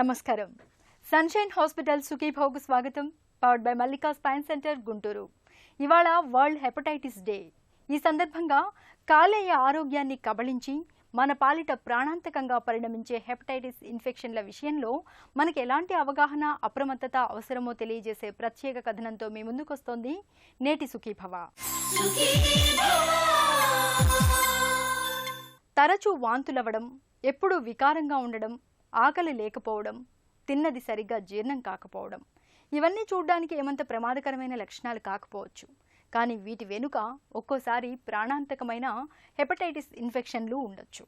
నమస్కారం. Sunshine hospital సుఖీభోగ్ స్వాగతం. Powered by Mallika spine centre Guntur. ఇవాళ వరల్డ్ హెపటైటిస్ డే. ఈ సందర్భంగా కాలేయ ఆరోగ్యాన్ని కబళించి మన పాలిట ప్రాణాంతకంగా పరిణమించే హెపటైటిస్ ఇన్ఫెక్షన్ల విషయంలో మనకు ఎలాంటి అవగాహన అప్రమత్తత అవసరమో తెలియజేసే ప్రత్యేక కథనంతో మీ ముందుకొస్తోంది నేటి సుఖీభవ. తరచూ వాంతులవ్వడం, ఎప్పుడూ వికారంగా ఉండడం, ఆకలి లేకపోవడం, తిన్నది సరిగ్గా జీర్ణం కాకపోవడం, ఇవన్నీ చూడ్డానికి ఏమంత ప్రమాదకరమైన లక్షణాలు కాకపోవచ్చు. కానీ వీటి వెనుక ఒక్కోసారి ప్రాణాంతకమైన హెపటైటిస్ ఇన్ఫెక్షన్లు ఉండొచ్చు.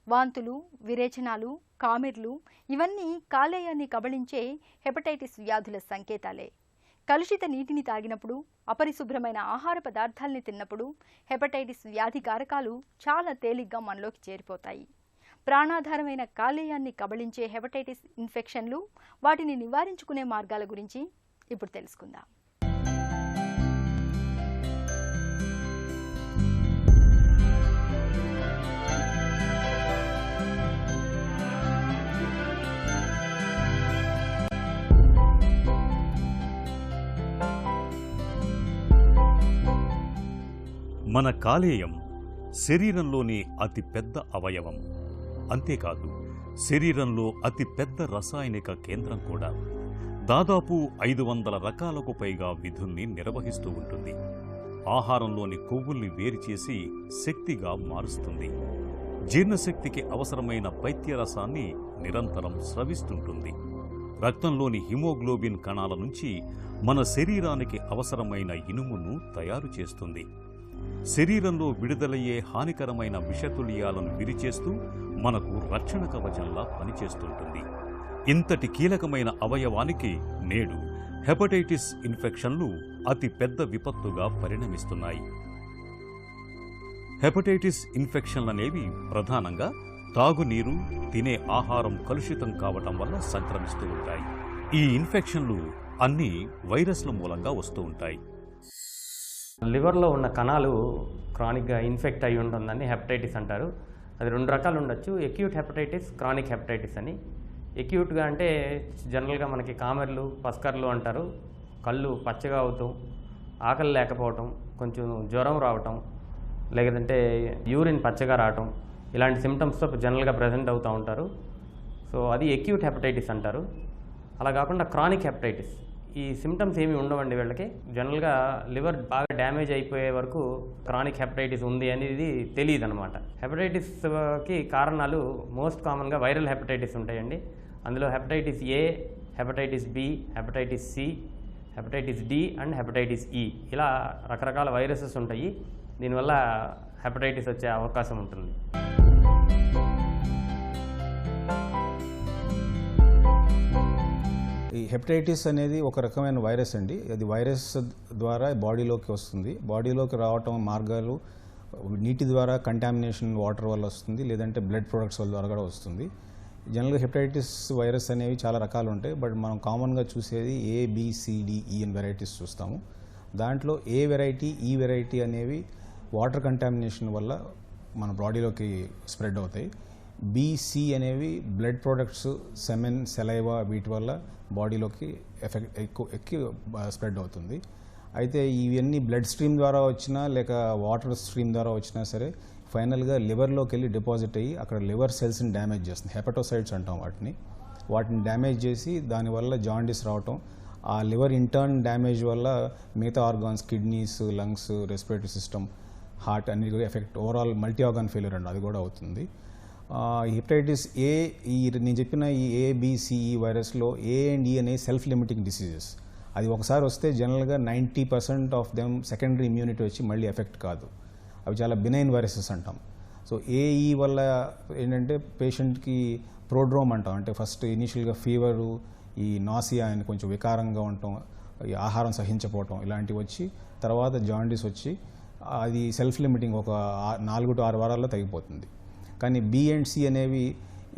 వాంతులు, విరేచనాలు, కామెర్లు ఇవన్నీ కాలేయాన్ని కబళించే హెపటైటిస్ వ్యాధుల సంకేతాలే. కలుషిత నీటిని తాగినప్పుడు, అపరిశుభ్రమైన ఆహార పదార్థాలని తిన్నప్పుడు హెపటైటిస్ వ్యాధి కారకాలు చాలా తేలిగ్గా మనలోకి చేరిపోతాయి. ప్రాణాధారమైన కాలేయాన్ని కబళించే హెపటైటిస్ ఇన్ఫెక్షన్లు, వాటిని నివారించుకునే మార్గాల గురించి ఇప్పుడు తెలుసుకుందాం. మన కాలేయం శరీరంలోని అతి పెద్ద అవయవం. అంతేకాదు, శరీరంలో అతి పెద్ద రసాయనిక కేంద్రం కూడా. దాదాపు 500 రకాలకు పైగా విధుల్ని నిర్వహిస్తూ ఉంటుంది. ఆహారంలోని కొవ్వుల్ని వేరుచేసి శక్తిగా మారుస్తుంది. జీర్ణశక్తికి అవసరమైన పైత్యరసాన్ని నిరంతరం స్రవిస్తుంటుంది. రక్తంలోని హిమోగ్లోబిన్ కణాల నుంచి మన శరీరానికి అవసరమైన ఇనుమును తయారు చేస్తుంది. శరీరంలో విడుదలయ్యే హానికరమైన విషతుల్యాలను విరిచేస్తూ మనకు రక్షణ కవచంలా పనిచేస్తుంటుంది. ఇంతటి కీలకమైన అవయవానికి నేడు హెపటైటిస్ ఇన్ఫెక్షన్లు అతి పెద్ద విపత్తుగా పరిణమిస్తున్నాయి. హెపటైటిస్ ఇన్ఫెక్షన్లనేవి ప్రధానంగా తాగునీరు, తినే ఆహారం కలుషితం కావటం వల్ల సంక్రమిస్తూ ఉంటాయి. ఈ ఇన్ఫెక్షన్లు అన్నీ వైరస్ల మూలంగా వస్తూ ఉంటాయి. లివర్లో ఉన్న కణాలు క్రానిక్గా ఇన్ఫెక్ట్ అయి ఉంటుందని హెపటైటిస్ అంటారు. అది 2 రకాలు ఉండొచ్చు. ఎక్యూట్ హెపటైటిస్, క్రానిక్ హెపటైటిస్ అని. ఎక్యూట్గా అంటే జనరల్గా మనకి కామెర్లు, పస్కర్లు అంటారు. కళ్ళు పచ్చగా అవుతాం, ఆకలి లేకపోవటం, కొంచెం జ్వరం రావటం, లేదంటే యూరిన్ పచ్చగా రావటం, ఇలాంటి సిమ్టమ్స్తో జనరల్గా ప్రజెంట్ అవుతూ ఉంటారు. సో అది ఎక్యూట్ హెపటైటిస్ అంటారు. అలా కాకుండా క్రానిక్ హెపటైటిస్, ఈ సిమ్టమ్స్ ఏమి ఉండవండి వీళ్ళకి. జనరల్గా లివర్ బాగా డ్యామేజ్ అయిపోయే వరకు క్రానిక్ హెపటైటిస్ ఉంది అనేది తెలియదు అనమాట. హెపటైటిస్కి కారణాలు మోస్ట్ కామన్గా వైరల్ హెపటైటిస్ ఉంటాయండి. అందులో hepatitis A, hepatitis B, hepatitis C, hepatitis D and hepatitis E, ఇలా రకరకాల వైరసెస్ ఉంటాయి. దీనివల్ల హెపటైటిస్ వచ్చే అవకాశం ఉంటుంది. ఈ హెపటైటిస్ అనేది ఒక రకమైన వైరస్ అండి. అది వైరస్ ద్వారా బాడీలోకి వస్తుంది. బాడీలోకి రావటం మార్గాలు నీటి ద్వారా కంటామినేషన్ వాటర్ వల్ల వస్తుంది, లేదంటే బ్లడ్ ప్రొడక్ట్స్ ద్వారా కూడా వస్తుంది. జనరల్గా హెపటైటిస్ వైరస్ అనేవి చాలా రకాలు ఉంటాయి. బట్ మనం కామన్గా చూసేది ABCDE అని వెరైటీస్ చూస్తాము. దాంట్లో ఏ వెరైటీ, ఈ వెరైటీ అనేవి వాటర్ కంటామినేషన్ వల్ల మన బాడీలోకి స్ప్రెడ్ అవుతాయి. BC అనేవి బ్లడ్ ప్రొడక్ట్స్, సెమెన్, సెలైవా, వీటి వల్ల బాడీలోకి ఎక్కువ స్ప్రెడ్ అవుతుంది. అయితే ఇవన్నీ బ్లడ్ స్ట్రీమ్ ద్వారా వచ్చినా లేక వాటర్ స్ట్రీమ్ ద్వారా వచ్చినా సరే ఫైనల్గా లివర్లోకి వెళ్ళి డిపాజిట్ అయ్యి అక్కడ లివర్ సెల్స్ని డ్యామేజ్ చేస్తుంది. హెపటోసైట్స్ అంటాం వాటిని డ్యామేజ్ చేసి దానివల్ల జాండిస్ రావటం, ఆ లివర్ ఇంటర్న్ డ్యామేజ్ వల్ల మిగతా organs, kidneys, lungs, respiratory system, heart అన్ని కూడా effect, overall multi organ failure అండి, అది కూడా అవుతుంది. హెపటైటిస్ ఏ, నేను చెప్పిన ఈ ABCE వైరస్లో A అండ్ E అనే సెల్ఫ్ లిమిటింగ్ డిసీజెస్. అది ఒకసారి వస్తే జనరల్గా 90% ఆఫ్ దెమ్ సెకండరీ ఇమ్యూనిటీ వచ్చి మళ్ళీ ఎఫెక్ట్ కాదు. అవి చాలా బినైన్ వైరసెస్ అంటాం. సో AE వల్ల ఏంటంటే పేషెంట్కి ప్రోడ్రోమ్ అంటాం, అంటే ఫస్ట్ ఇనీషియల్గా ఫీవరు, ఈ నాసియా అని కొంచెం వికారంగా ఉండటం, ఈ ఆహారం సహించకపోవటం ఇలాంటివి వచ్చి తర్వాత జాండీస్ వచ్చి అది సెల్ఫ్ లిమిటింగ్ ఒక 4 to 6 వారాల్లో తగ్గిపోతుంది. కానీ B అండ్ C అనేవి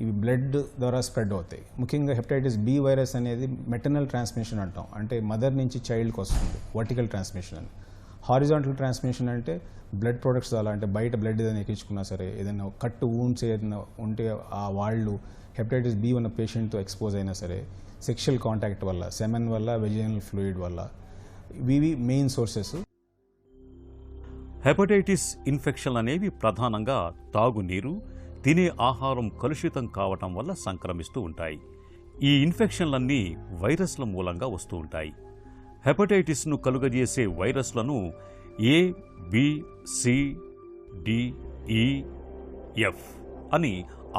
ఇవి బ్లడ్ ద్వారా స్ప్రెడ్ అవుతాయి. ముఖ్యంగా హెపటైటిస్ B వైరస్ అనేది మెటర్నల్ ట్రాన్స్మిషన్ అంటాం, అంటే మదర్ నుంచి చైల్డ్కి వస్తుంది, వర్టికల్ ట్రాన్స్మిషన్ అని. హారిజాంటల్ ట్రాన్స్మిషన్ అంటే బ్లడ్ ప్రొడక్ట్స్ ద్వారా, అంటే బయట బ్లడ్ ఏదైనా ఎక్కించుకున్నా సరే, ఏదైనా కట్టు వూండ్స్ ఏదైనా ఉంటే ఆ వాళ్ళు హెపటైటిస్ బి ఉన్న పేషెంట్తో ఎక్స్పోజ్ అయినా సరే, సెక్షువల్ కాంటాక్ట్ వల్ల, సెమెన్ వల్ల, వెజినల్ ఫ్లూయిడ్ వల్ల, ఇవి మెయిన్ సోర్సెస్. హెపటైటిస్ ఇన్ఫెక్షన్ అనేవి ప్రధానంగా తాగునీరు, తినే ఆహారం కలుషితం కావటం వల్ల సంక్రమిస్తూ ఉంటాయి. ఈ ఇన్ఫెక్షన్లన్నీ వైరస్ల మూలంగా వస్తూ ఉంటాయి. హెపటైటిస్ను కలుగజేసే వైరస్లను ఏ, బి, సి, డి, ఈ, ఎఫ్ అని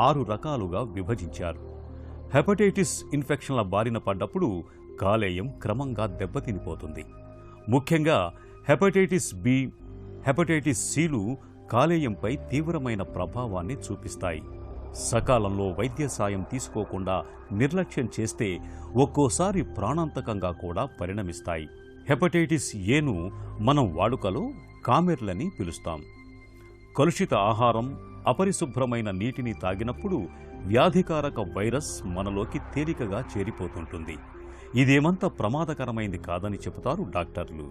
6 రకాలుగా విభజించారు. హెపటైటిస్ ఇన్ఫెక్షన్ల బారిన పడ్డప్పుడు కాలేయం క్రమంగా దెబ్బతినిపోతుంది. ముఖ్యంగా హెపటైటిస్ బి, హెపటైటిస్ సిలు కాలేయంపై తీవ్రమైన ప్రభావాన్ని చూపిస్తాయి. సకాలంలో వైద్య సాయం తీసుకోకుండా నిర్లక్ష్యం చేస్తే ఒక్కోసారి ప్రాణాంతకంగా కూడా పరిణమిస్తాయి. హెపటైటిస్ ఏను మనం వాడుకలో కామెర్లని పిలుస్తాం. కలుషిత ఆహారం, అపరిశుభ్రమైన నీటిని తాగినప్పుడు వ్యాధికారక వైరస్ మనలోకి తేలికగా చేరిపోతుంటుంది. ఇదేమంత ప్రమాదకరమైంది కాదని చెబుతారు డాక్టర్లు.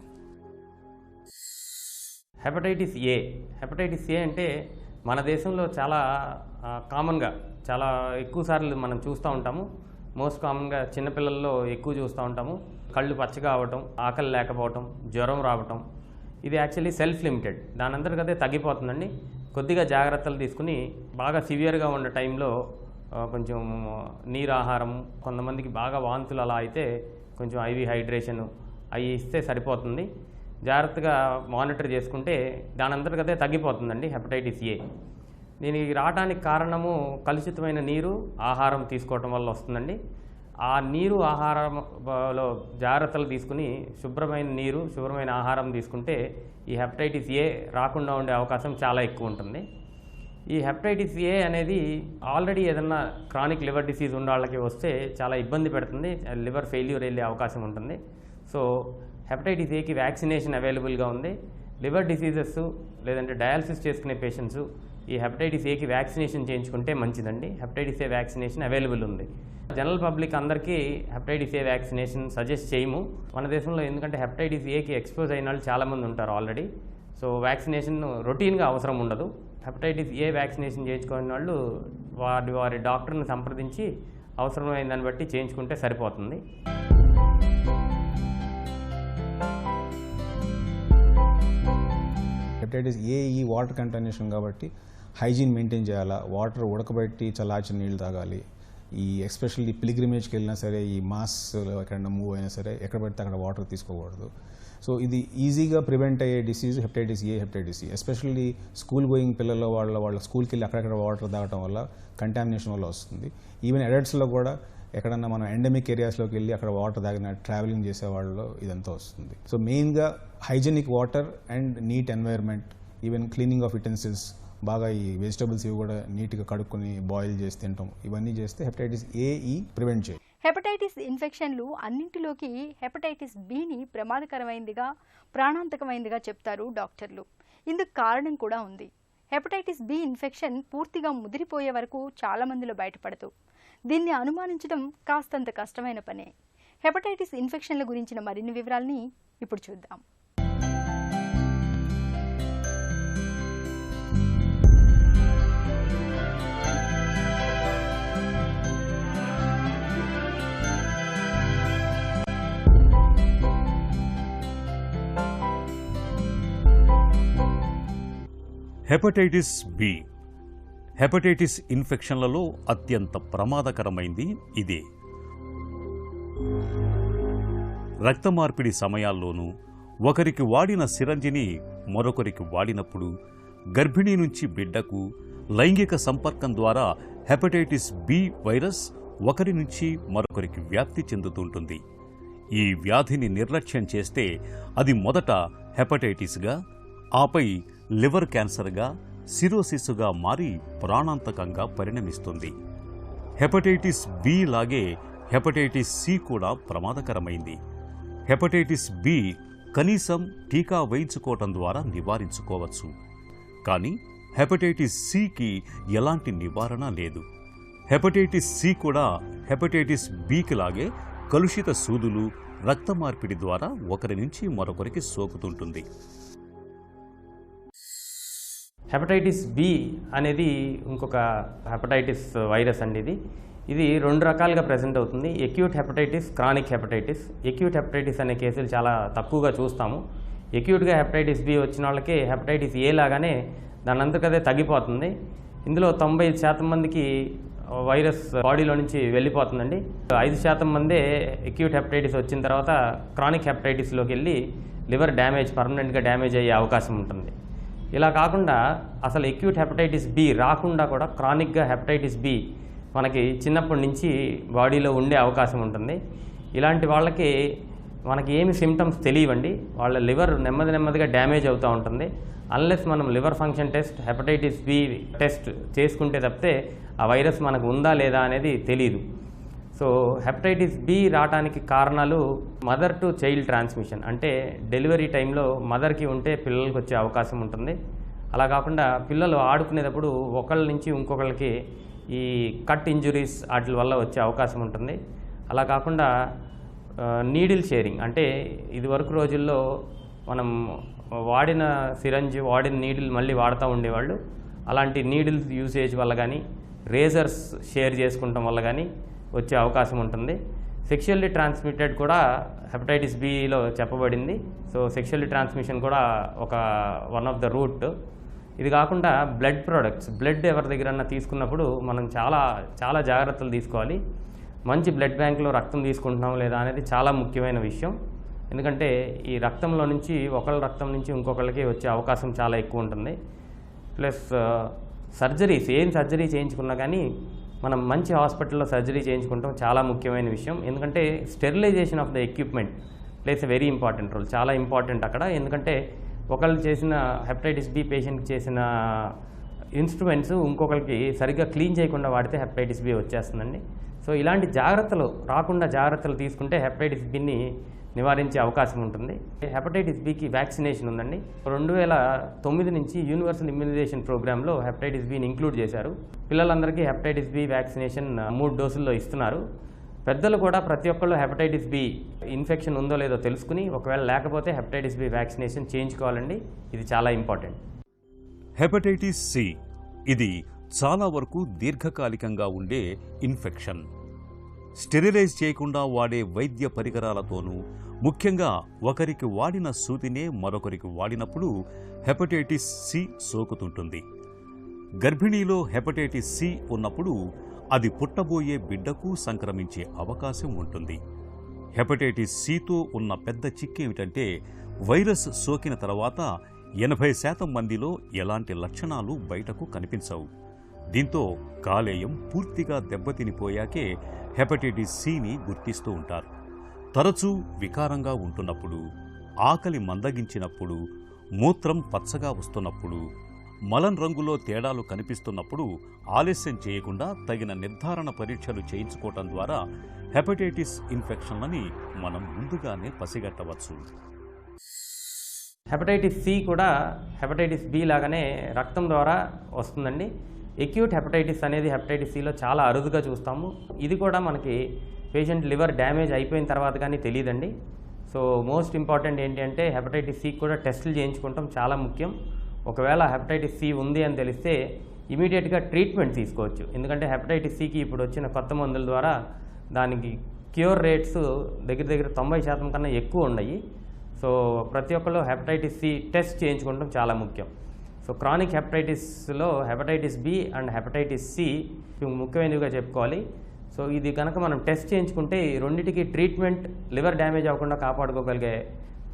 Hepatitis A. హెపటైటిస్ ఏ అంటే మన దేశంలో చాలా కామన్గా, చాలా ఎక్కువ సార్లు మనం చూస్తూ ఉంటాము. మోస్ట్ కామన్గా చిన్నపిల్లల్లో ఎక్కువ చూస్తూ ఉంటాము. కళ్ళు పచ్చగా అవ్వటం, ఆకలి లేకపోవటం, జ్వరం రావటం. ఇది యాక్చువల్లీ సెల్ఫ్ లిమిటెడ్, దాని అంతటికదే తగ్గిపోతుందండి. కొద్దిగా జాగ్రత్తలు తీసుకుని బాగా సివియర్గా ఉన్న టైంలో కొంచెం నీరు ఆహారం, కొంతమందికి బాగా వాంతులు అలా అయితే కొంచెం ఐవి హైడ్రేషన్ అవి ఇస్తే సరిపోతుంది. జాగ్రత్తగా మానిటర్ చేసుకుంటే దాని అంతటికదే తగ్గిపోతుందండి హెపటైటిస్ ఏ. దీనికి రావడానికి కారణము కలుషితమైన నీరు, ఆహారం తీసుకోవటం వల్ల వస్తుందండి. ఆ నీరు, ఆహారంలో జాగ్రత్తలు తీసుకుని శుభ్రమైన నీరు, శుభ్రమైన ఆహారం తీసుకుంటే ఈ హెపటైటిస్ ఏ రాకుండా ఉండే అవకాశం చాలా ఎక్కువ ఉంటుంది. ఈ హెపటైటిస్ ఏ అనేది ఆల్రెడీ ఏదన్నా క్రానిక్ లివర్ డిసీజ్ ఉన్న వాళ్ళకి వస్తే చాలా ఇబ్బంది పెడుతుంది, లివర్ ఫెయిల్యూర్ వెళ్ళే అవకాశం ఉంటుంది. సో హెపటైటిస్ ఏకి వ్యాక్సినేషన్ అవైలబుల్గా ఉంది. లివర్ డిసీజెస్ లేదంటే డయాలసిస్ చేసుకునే పేషెంట్స్ ఈ హెపటైటిస్ ఏకి వ్యాక్సినేషన్ చేయించుకుంటే మంచిదండి. హెపటైటిస్ ఏ వ్యాక్సినేషన్ అవైలబుల్ ఉంది. జనరల్ పబ్లిక్ అందరికీ హెపటైటిస్ ఏ వ్యాక్సినేషన్ సజెస్ట్ చేయము మన దేశంలో, ఎందుకంటే హెపటైటిస్ ఏకి ఎక్స్పోజ్ అయిన వాళ్ళు చాలామంది ఉంటారు ఆల్రెడీ. సో వ్యాక్సినేషన్ రొటీన్గా అవసరం ఉండదు. హెపటైటిస్ ఏ వ్యాక్సినేషన్ చేయించుకునే వాళ్ళు వారి డాక్టర్ని సంప్రదించి అవసరమైన దాన్ని బట్టి చేయించుకుంటే సరిపోతుంది. హెపటైటిస్ ఏ ఈ వాటర్ కంటామినేషన్ కాబట్టి హైజీన్ మెయింటైన్ చేయాలా, వాటర్ ఉడకబెట్టి చల్లార్చిన నీళ్ళు తాగాలి. ఈ ఎస్పెషల్లీ పిలిగ్రిమేజ్కి వెళ్ళినా సరే, ఈ మాస్లో ఎక్కడైనా మూవ్ అయినా సరే, ఎక్కడ పడితే అక్కడ వాటర్ తీసుకోకూడదు. సో ఇది ఈజీగా ప్రివెంట్ అయ్యే disease hepatitis A, hepatitis C. Especially school going పిల్లల్లో వాళ్ళ స్కూల్కి వెళ్ళి అక్కడక్కడ వాటర్ తాగడం వల్ల, కంటామినేషన్ వల్ల వస్తుంది. ఈవెన్ అడల్ట్స్లో కూడా ఎక్కడన్నా మనం ఎండమిక్ ఏరియాస్లోకి వెళ్ళి అక్కడ వాటర్ తాగిన ట్రావెలింగ్ చేసే వాళ్ళలో ఇదంతా వస్తుంది. సో మెయిన్గా hygienic water and neat environment, even cleaning of utensils, బాగా ఈ వెజిటబుల్స్ ఇవి కూడా నీట్గా కడుక్కొని బాయిల్ చేసి తింటాం. ఇవన్నీ చేస్తే హెపటైటిస్ ఏఈ ప్రివెంట్ చేయాలి. హెపటైటిస్ ఇన్ఫెక్షన్లు అన్నింటిలోకి హెపటైటిస్ బిని ప్రమాదకరమైనదిగా, ప్రాణాంతకమైనదిగా చెప్తారు డాక్టర్లు. ఇందుకు కారణం కూడా ఉంది. హెపటైటిస్ బి ఇన్ఫెక్షన్ పూర్తిగా ముదిరిపోయే వరకు చాలా మందిలో బయటపడదు. దీన్ని అనుమానించడం కాస్తంత కష్టమైన పనే. హెపటైటిస్ ఇన్ఫెక్షన్ల గురించిన మరిన్ని వివరాల్ని ఇప్పుడు చూద్దాం. Hepatitis B. హెపటైటిస్ ఇన్ఫెక్షన్లలో అత్యంత ప్రమాదకరమైంది ఇదే. రక్త మార్పిడి సమయాల్లోనూ, ఒకరికి వాడిన సిరంజిని మరొకరికి వాడినప్పుడు, గర్భిణీ నుంచి బిడ్డకు లైంగిక సంపర్కం ద్వారా హెపటైటిస్ బి వైరస్ ఒకరి నుంచి మరొకరికి వ్యాప్తి చెందుతుంటుంది. ఈ వ్యాధిని నిర్లక్ష్యం చేస్తే అది మొదట హెపటైటిస్గా, ఆపై లివర్ క్యాన్సర్గా, సిరోసిస్గా మారి ప్రాణాంతకంగా పరిణమిస్తుంది. హెపటైటిస్ బి లాగే హెపటైటిస్ సి కూడా ప్రమాదకరమైంది. హెపటైటిస్ బి కనీసం టీకా వేయించుకోవటం ద్వారా నివారించుకోవచ్చు. కానీ హెపటైటిస్ సికి ఎలాంటి నివారణ లేదు. హెపటైటిస్ సి కూడా హెపటైటిస్ బికి లాగే కలుషిత సూదులు, రక్త మార్పిడి ద్వారా ఒకరి నుంచి మరొకరికి సోకుతుంటుంది. హెపటైటిస్ బి అనేది ఇంకొక హెపటైటిస్ వైరస్ అండి. ఇది 2 రకాలుగా ప్రెజెంట్ అవుతుంది. Acute hepatitis, chronic hepatitis. Acute hepatitis అనే కేసులు చాలా తక్కువగా చూస్తాము. ఎక్యూట్గా హెపటైటిస్ బి వచ్చిన వాళ్ళకి హెపటైటిస్ ఏ లాగానే దాని అంతకదే తగ్గిపోతుంది. ఇందులో 95% మందికి వైరస్ బాడీలో నుంచి వెళ్ళిపోతుందండి. 5% మందే ఎక్యూట్ హెపటైటిస్ వచ్చిన తర్వాత క్రానిక్ హెపటైటిస్లోకి వెళ్ళి లివర్ డ్యామేజ్, పర్మనెంట్గా డ్యామేజ్ అయ్యే అవకాశం ఉంటుంది. ఇలా కాకుండా అసలు ఎక్యూట్ హెపటైటిస్ బి రాకుండా కూడా క్రానిక్గా హెపటైటిస్ బి మనకి చిన్నప్పటి నుంచి బాడీలో ఉండే అవకాశం ఉంటుంది. ఇలాంటి వాళ్ళకి మనకి ఏమి సిమ్టమ్స్ తెలియవండి. వాళ్ళ లివర్ నెమ్మదిగా డ్యామేజ్ అవుతూ ఉంటుంది. అన్లెస్ మనం liver function test, hepatitis B test చేసుకుంటే తప్పితే ఆ వైరస్ మనకు ఉందా లేదా అనేది తెలియదు. సో హెపటైటిస్ బి రావడానికి కారణాలు మదర్ టు చైల్డ్ ట్రాన్స్మిషన్, అంటే డెలివరీ టైంలో మదర్కి ఉంటే పిల్లలకి వచ్చే అవకాశం ఉంటుంది. అలా కాకుండా పిల్లలు ఆడుకునేటప్పుడు ఒకళ్ళ నుంచి ఇంకొకళ్ళకి ఈ కట్ ఇంజురీస్ వాటి వల్ల వచ్చే అవకాశం ఉంటుంది. అలా కాకుండా నీడిల్ షేరింగ్, అంటే ఇదివరకు రోజుల్లో మనం వాడిన సిరంజ్, వాడిన నీడిల్ మళ్ళీ వాడుతూ ఉండేవాళ్ళు. అలాంటి నీడిల్స్ యూసేజ్ వల్ల కానీ, రేజర్స్ షేర్ చేసుకుంటాం వల్ల కానీ వచ్చే అవకాశం ఉంటుంది. సెక్షువల్లీ ట్రాన్స్మిటెడ్ కూడా హెపటైటిస్ బిలో చెప్పబడింది. సో సెక్షువల్లీ ట్రాన్స్మిషన్ కూడా ఒక వన్ ఆఫ్ ద రూట్. ఇది కాకుండా బ్లడ్ ప్రొడక్ట్స్, బ్లడ్ ఎవరి దగ్గరన్నా తీసుకున్నప్పుడు మనం చాలా జాగ్రత్తలు తీసుకోవాలి. మంచి బ్లడ్ బ్యాంక్లో రక్తం తీసుకుంటున్నాం లేదా అనేది చాలా ముఖ్యమైన విషయం. ఎందుకంటే ఈ రక్తంలో నుంచి ఒకళ్ళ రక్తం నుంచి ఇంకొకళ్ళకి వచ్చే అవకాశం చాలా ఎక్కువ ఉంటుంది. ప్లస్ సర్జరీస్, ఏం సర్జరీ చేయించుకున్నా కానీ మనం మంచి హాస్పిటల్లో సర్జరీ చేయించుకుంటాం చాలా ముఖ్యమైన విషయం. ఎందుకంటే sterilisation of the equipment plays a very important role, చాలా ఇంపార్టెంట్ అక్కడ. ఎందుకంటే ఒకళ్ళు చేసిన హెపటైటిస్ బి పేషెంట్కి చేసిన ఇన్స్ట్రుమెంట్స్ ఇంకొకరికి సరిగ్గా క్లీన్ చేయకుండా వాడితే హెపటైటిస్ బి వచ్చేస్తుందండి. సో ఇలాంటి జాగ్రత్తలు రాకుండా జాగ్రత్తలు తీసుకుంటే హెపటైటిస్ బిని నివారించే అవకాశం ఉంటుంది. హెపటైటిస్ బికి వ్యాక్సినేషన్ ఉందండి. 2009 నుంచి యూనివర్సల్ ఇమ్యునైజేషన్ ప్రోగ్రాంలో హెపటైటిస్ బిని ఇంక్లూడ్ చేశారు. పిల్లలందరికీ హెపటైటిస్ బి వ్యాక్సినేషన్ 3 డోసుల్లో ఇస్తున్నారు. పెద్దలు కూడా ప్రతి ఒక్కళ్ళు హెపటైటిస్ బి ఇన్ఫెక్షన్ ఉందో లేదో తెలుసుకుని, ఒకవేళ లేకపోతే హెపటైటిస్ బి వ్యాక్సినేషన్ చేయించుకోవాలండి. ఇది చాలా ఇంపార్టెంట్. హెపటైటిస్ సి ఇది చాలా వరకు దీర్ఘకాలికంగా ఉండే ఇన్ఫెక్షన్. స్టెరిలైజ్ చేయకుండా వాడే వైద్య పరికరాలతోనూ, ముఖ్యంగా ఒకరికి వాడిన సూదినే మరొకరికి వాడినప్పుడు హెపటైటిస్ సి సోకుతుంటుంది. గర్భిణీలో హెపటైటిస్ సి ఉన్నప్పుడు అది పుట్టబోయే బిడ్డకు సంక్రమించే అవకాశం ఉంటుంది. హెపటైటిస్ సితో ఉన్న పెద్ద చిక్కేమిటంటే వైరస్ సోకిన తర్వాత 80% మందిలో ఎలాంటి లక్షణాలు బయటకు కనిపించవు. దీంతో కాలేయం పూర్తిగా దెబ్బతినిపోయాకే హెపటైటిస్ సిని గుర్తిస్తూ ఉంటారు. తరచూ వికారంగా ఉంటున్నప్పుడు, ఆకలి మందగించినప్పుడు, మూత్రం పచ్చగా వస్తున్నప్పుడు, మలం రంగులో తేడాలు కనిపిస్తున్నప్పుడు ఆలస్యం చేయకుండా తగిన నిర్ధారణ పరీక్షలు చేయించుకోవటం ద్వారా హెపటైటిస్ ఇన్ఫెక్షన్లని మనం ముందుగానే పసిగట్టవచ్చు. హెపటైటిస్ సి కూడా హెపటైటిస్ బి లాగానే రక్తం ద్వారా వస్తుందండి. ఎక్యూట్ హెపటైటిస్ అనేది హెపటైటిస్ సిలో చాలా అరుదుగా చూస్తాము. ఇది కూడా మనకి పేషెంట్ లివర్ డ్యామేజ్ అయిపోయిన తర్వాత కానీ తెలియదండి. సో మోస్ట్ ఇంపార్టెంట్ ఏంటి అంటే హెపటైటిస్ సి కూడా టెస్టులు చేయించుకుంటాం చాలా ముఖ్యం. ఒకవేళ హెపటైటిస్ సి ఉంది అని తెలిస్తే ఇమీడియట్గా ట్రీట్మెంట్ తీసుకోవచ్చు. ఎందుకంటే హెపటైటిస్ సికి ఇప్పుడు వచ్చిన కొత్త మందుల ద్వారా దానికి క్యూర్ రేట్స్ దగ్గర 90% కన్నా ఎక్కువ ఉన్నాయి. సో ప్రతి ఒక్కళ్ళు హెపటైటిస్ సి టెస్ట్ చేయించుకోవడం చాలా ముఖ్యం. సో క్రానిక్ హెపటైటిస్లో hepatitis B and hepatitis C ముఖ్యమైనవిగా చెప్పుకోవాలి. సో ఇది కనుక మనం టెస్ట్ చేయించుకుంటే ఈ రెండింటికి ట్రీట్మెంట్ లివర్ డ్యామేజ్ అవ్వకుండా కాపాడుకోగలిగే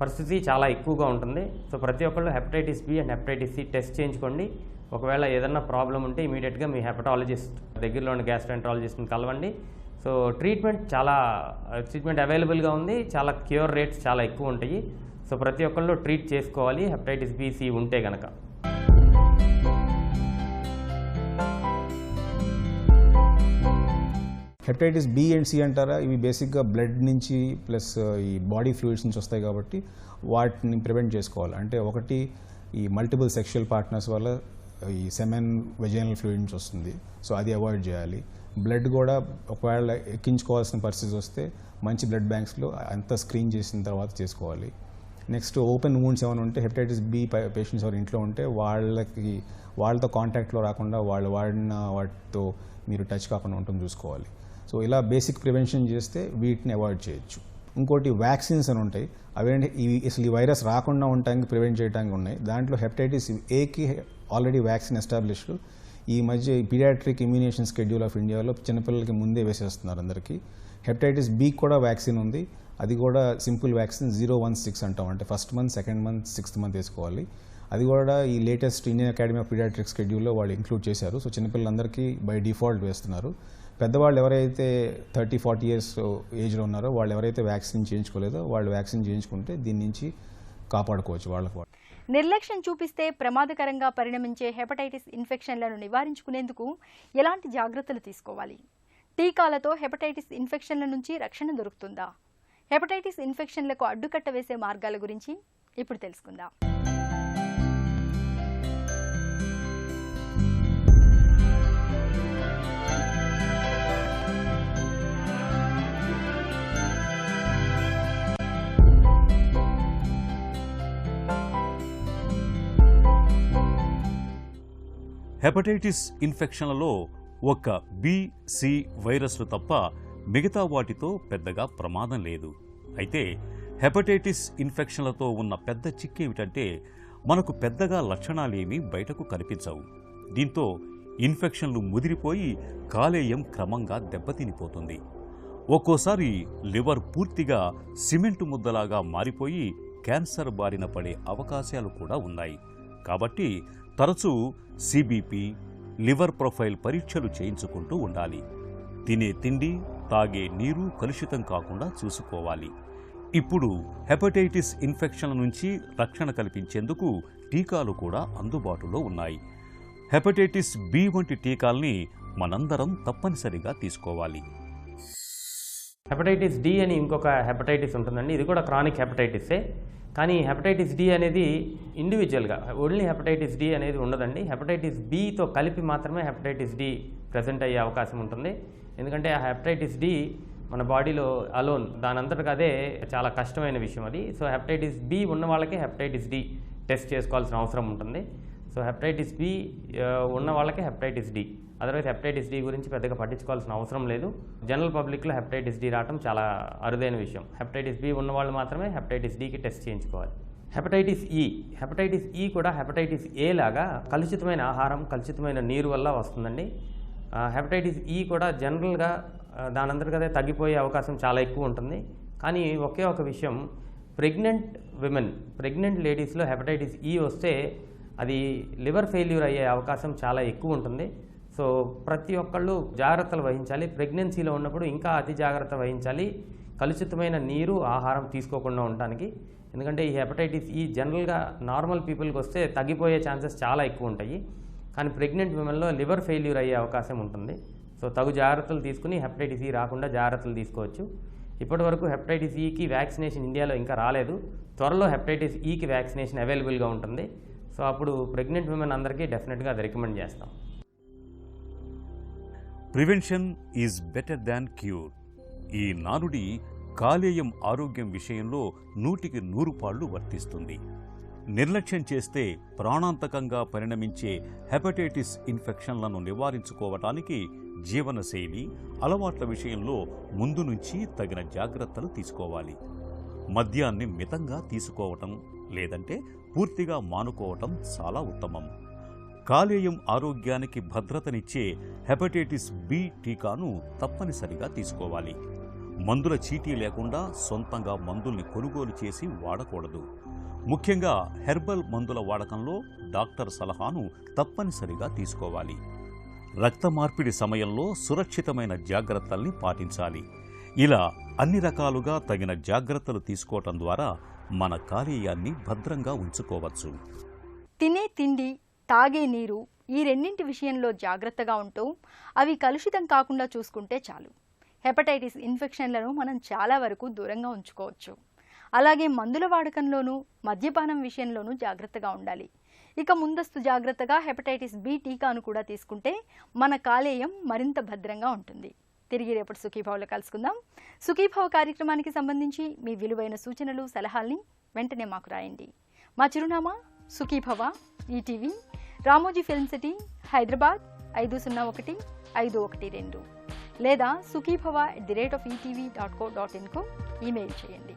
పరిస్థితి చాలా ఎక్కువగా ఉంటుంది. సో ప్రతి ఒక్కళ్ళు hepatitis B and hepatitis C test చేయించుకోండి. ఒకవేళ ఏదన్నా ప్రాబ్లం ఉంటే ఇమీడియట్గా మీ హెపటాలజిస్ట్ దగ్గరలోని గ్యాస్ట్రోఎంట్రాలజిస్ట్ని కలవండి. సో ట్రీట్మెంట్ అవైలబుల్గా ఉంది. చాలా క్యూర్ రేట్స్ చాలా ఎక్కువ ఉంటాయి. సో ప్రతి ఒక్కళ్ళు ట్రీట్ చేసుకోవాలి హెపటైటిస్ బి సి ఉంటే కనుక. హెపటైటిస్ బి అండ్ సి అంటారా, ఇవి బేసిక్గా బ్లడ్ నుంచి ప్లస్ ఈ బాడీ ఫ్లూయిడ్స్ నుంచి వస్తాయి కాబట్టి వాటిని ప్రివెంట్ చేసుకోవాలి. అంటే ఒకటి ఈ మల్టిపుల్ సెక్షువల్ పార్ట్నర్స్ వల్ల ఈ సెమెన్ వెజైనల్ ఫ్లూయిడ్ నుంచి వస్తుంది. సో అది అవాయిడ్ చేయాలి. బ్లడ్ కూడా ఒకవేళ ఎక్కించుకోవాల్సిన పరిస్థితి వస్తే మంచి బ్లడ్ బ్యాంక్స్లో అంతా స్క్రీన్ చేసిన తర్వాత చేసుకోవాలి. నెక్స్ట్ ఓపెన్ వూండ్స్ ఏమైనా ఉంటే హెపటైటిస్ బి పేషెంట్స్ ఎవరు ఇంట్లో ఉంటే వాళ్ళతో కాంటాక్ట్లో రాకుండా వాళ్ళు వాడిన వాటితో మీరు టచ్ కాకుండా ఉంటుంది చూసుకోవాలి. సో ఇలా బేసిక్ ప్రివెన్షన్ చేస్తే వీటిని అవాయిడ్ చేయొచ్చు. ఇంకోటి వ్యాక్సిన్స్ అని ఉంటాయి, అవేంటి అసలు ఈ వైరస్ రాకుండా ఉండటానికి ప్రివెంట్ చేయడానికి ఉన్నాయి. దాంట్లో హెపటైటిస్ ఏకి ఆల్రెడీ వ్యాక్సిన్ ఎస్టాబ్లిష్డ్. ఈ మధ్య పీడియాట్రిక్ ఇమ్యునేషన్ షెడ్యూల్ ఆఫ్ ఇండియాలో చిన్నపిల్లలకి ముందే వేసేస్తున్నారు అందరికీ. హెపటైటిస్ బి కూడా వ్యాక్సిన్ ఉంది, అది కూడా సింపుల్ వ్యాక్సిన్ 016 అంటాం, అంటే first month, second month, 6th month వేసుకోవాలి. అది కూడా ఈ latest Indian Academy of Pediatrics షెడ్యూల్లో వాళ్ళు ఇంక్లూడ్ చేశారు. సో చిన్నపిల్లలందరికీ బై డిఫాల్ట్ వేస్తున్నారు. పెద్దవాళ్ళు ఎవరైతే 30-40 ఇయర్స్ ఏజ్లో ఉన్నారో వాళ్ళు ఎవరైతే వ్యాక్సిన్ చేయించుకోలేదో వాళ్ళు వ్యాక్సిన్ చేయించుకుంటే దీని నుంచి కాపాడుకోవచ్చు వాళ్ళకు. నిర్లక్ష్యం చూపిస్తే ప్రమాదకరంగా పరిణమించే హెపటైటిస్ ఇన్ఫెక్షన్లను నివారించుకునేందుకు ఎలాంటి జాగ్రత్తలు తీసుకోవాలి? టీకాలతో హెపటైటిస్ ఇన్ఫెక్షన్ల నుంచి రక్షణ దొరుకుతుందా? హెపటైటిస్ ఇన్ఫెక్షన్లకు అడ్డుకట్ట వేసే మార్గాల గురించి ఇప్పుడు తెలుసుకుందాం. హెపటైటిస్ ఇన్ఫెక్షన్లలో ఒక్క బి, సి వైరస్లు తప్ప మిగతా వాటితో పెద్దగా ప్రమాదం లేదు. అయితే హెపటైటిస్ ఇన్ఫెక్షన్లతో ఉన్న పెద్ద చిక్కేమిటంటే మనకు పెద్దగా లక్షణాలేమీ బయటకు కనిపించవు. దీంతో ఇన్ఫెక్షన్లు ముదిరిపోయి కాలేయం క్రమంగా దెబ్బతినిపోతుంది. ఒక్కోసారి లివర్ పూర్తిగా సిమెంటు ముద్దలాగా మారిపోయి క్యాన్సర్ బారిన పడే అవకాశాలు కూడా ఉన్నాయి. కాబట్టి తరచూ సిబిపి, లివర్ ప్రొఫైల్ పరీక్షలు చేయించుకుంటూ ఉండాలి. తినే తిండి, తాగే నీరు కలుషితం కాకుండా చూసుకోవాలి. ఇప్పుడు హెపటైటిస్ ఇన్ఫెక్షన్ల నుంచి రక్షణ కల్పించేందుకు టీకాలు కూడా అందుబాటులో ఉన్నాయి. హెపటైటిస్ బి వంటి టీకాల్ని మనందరం తప్పనిసరిగా తీసుకోవాలి. హెపటైటిస్ డి అని ఇంకొక హెపటైటిస్ ఉంటుందండి. ఇది కూడా క్రానిక్ హెపటైటిసే. కానీ హెపటైటిస్ డి అనేది ఇండివిజువల్గా ఓన్లీ హెపటైటిస్ డి అనేది ఉండదండి. హెపటైటిస్ బితో కలిపి మాత్రమే హెపటైటిస్ డి ప్రజెంట్ అయ్యే అవకాశం ఉంటుంది. ఎందుకంటే ఆ హెపటైటిస్ డి మన బాడీలో అలోన్ దానంతటికి అదే చాలా కష్టమైన విషయం అది. సో హెపటైటిస్ బి ఉన్న వాళ్ళకే హెపటైటిస్ డి టెస్ట్ చేసుకోవాల్సిన అవసరం ఉంటుంది. సో హెపటైటిస్ బి ఉన్న వాళ్ళకే hepatitis D, otherwise hepatitis D గురించి పెద్దగా పట్టించుకోవాల్సిన అవసరం లేదు. జనరల్ పబ్లిక్లో హెపటైటిస్ డి రావడం చాలా అరుదైన విషయం. హెపటైటిస్ బి ఉన్న వాళ్ళు మాత్రమే హెపటైటిస్ డికి టెస్ట్ చేయించుకోవాలి. హెపటైటిస్ ఈ కూడా హెపటైటిస్ ఏ లాగా కలుషితమైన ఆహారం, కలుషితమైన నీరు వల్ల వస్తుందండి. హెపటైటిస్ ఈ కూడా జనరల్గా దానంతటికదే తగ్గిపోయే అవకాశం చాలా ఎక్కువ ఉంటుంది. కానీ ఒకే ఒక విషయం, ప్రెగ్నెంట్ లేడీస్లో హెపటైటిస్ ఈ వస్తే అది లివర్ ఫెయిల్యూర్ అయ్యే అవకాశం చాలా ఎక్కువ ఉంటుంది. సో ప్రతి ఒక్కళ్ళు జాగ్రత్తలు వహించాలి. ప్రెగ్నెన్సీలో ఉన్నప్పుడు ఇంకా అతి జాగ్రత్త వహించాలి కలుషితమైన నీరు, ఆహారం తీసుకోకుండా ఉండడానికి. ఎందుకంటే ఈ హెపటైటిస్ ఈ జనరల్గా నార్మల్ పీపుల్కి వస్తే తగ్గిపోయే ఛాన్సెస్ చాలా ఎక్కువ ఉంటాయి. కానీ ప్రెగ్నెంట్ విమెన్లో లివర్ ఫెయిల్యూర్ అయ్యే అవకాశం ఉంటుంది. సో తగు జాగ్రత్తలు తీసుకుని హెపటైటిస్ ఈ రాకుండా జాగ్రత్తలు తీసుకోవచ్చు. ఇప్పటి వరకు హెపటైటిస్ ఈకి వ్యాక్సినేషన్ ఇండియాలో ఇంకా రాలేదు. త్వరలో హెపటైటిస్ ఈకి వ్యాక్సినేషన్ అవైలబుల్గా ఉంటుంది. సో అప్పుడు ప్రెగ్నెంట్ విమెన్ అందరికీ డెఫినెట్గా అది రికమెండ్ చేస్తాం. Prevention is better than cure. ఈ నానుడి కాలేయం ఆరోగ్యం విషయంలో 100కి 100 పాళ్ళు వర్తిస్తుంది. నిర్లక్ష్యం చేస్తే ప్రాణాంతకంగా పరిణమించే హెపటైటిస్ ఇన్ఫెక్షన్లను నివారించుకోవటానికి జీవనశైలి, అలవాట్ల విషయంలో ముందు నుంచి తగిన జాగ్రత్తలు తీసుకోవాలి. మద్యాన్ని మితంగా తీసుకోవటం, లేదంటే పూర్తిగా మానుకోవటం చాలా ఉత్తమం. కాలేయం ఆరోగ్యానికి భద్రతనిచ్చే హెపటైటిస్ బి టీకాను తప్పనిసరిగా తీసుకోవాలి. మందుల చీటీ లేకుండా సొంతంగా మందుల్ని కొనుగోలు చేసి వాడకూడదు. ముఖ్యంగా హెర్బల్ మందుల వాడకంలో డాక్టర్ సలహాను తప్పనిసరిగా తీసుకోవాలి. రక్త మార్పిడి సమయంలో సురక్షితమైన జాగ్రత్తల్ని పాటించాలి. ఇలా అన్ని రకాలుగా తగిన జాగ్రత్తలు తీసుకోవటం ద్వారా మన కాలేయాన్ని భద్రంగా ఉంచుకోవచ్చు. తినే తిండి, తాగే నీరు ఈ రెండింటి విషయంలో జాగ్రత్తగా ఉంటూ అవి కలుషితం కాకుండా చూసుకుంటే చాలు. హెపటైటిస్ ఇన్ఫెక్షన్లను మనం చాలా వరకు దూరంగా ఉంచుకోవచ్చు. అలాగే మందుల వాడకంలోనూ, మద్యపానం విషయంలోనూ జాగ్రత్తగా ఉండాలి. ఇక ముందస్తు జాగ్రత్తగా హెపటైటిస్ బి టీకాను కూడా తీసుకుంటే మన కాలేయం మరింత భద్రంగా ఉంటుంది. తిరిగి రేపటి సుఖీభావలో కలుసుకుందాం. సుఖీభావ కార్యక్రమానికి సంబంధించి మీ విలువైన సూచనలు, సలహాల్ని వెంటనే మాకు రాయండి. మా చిరునామా Sukhibhava, ETV, Ramoji film city, Hyderabad 501512 లేదా sukhibhava@etv.co.in ఈమెయిల్ చేయండి.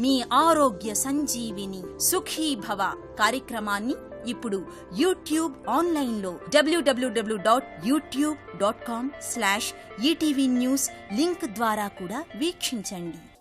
మీ ఆరోగ్య సంజీవిని సుఖీభవ కార్యక్రమాన్ని ఇప్పుడు యూట్యూబ్ ఆన్లైన్లో www.youtube.com/etv news లింక్ ద్వారా కూడా వీక్షించండి.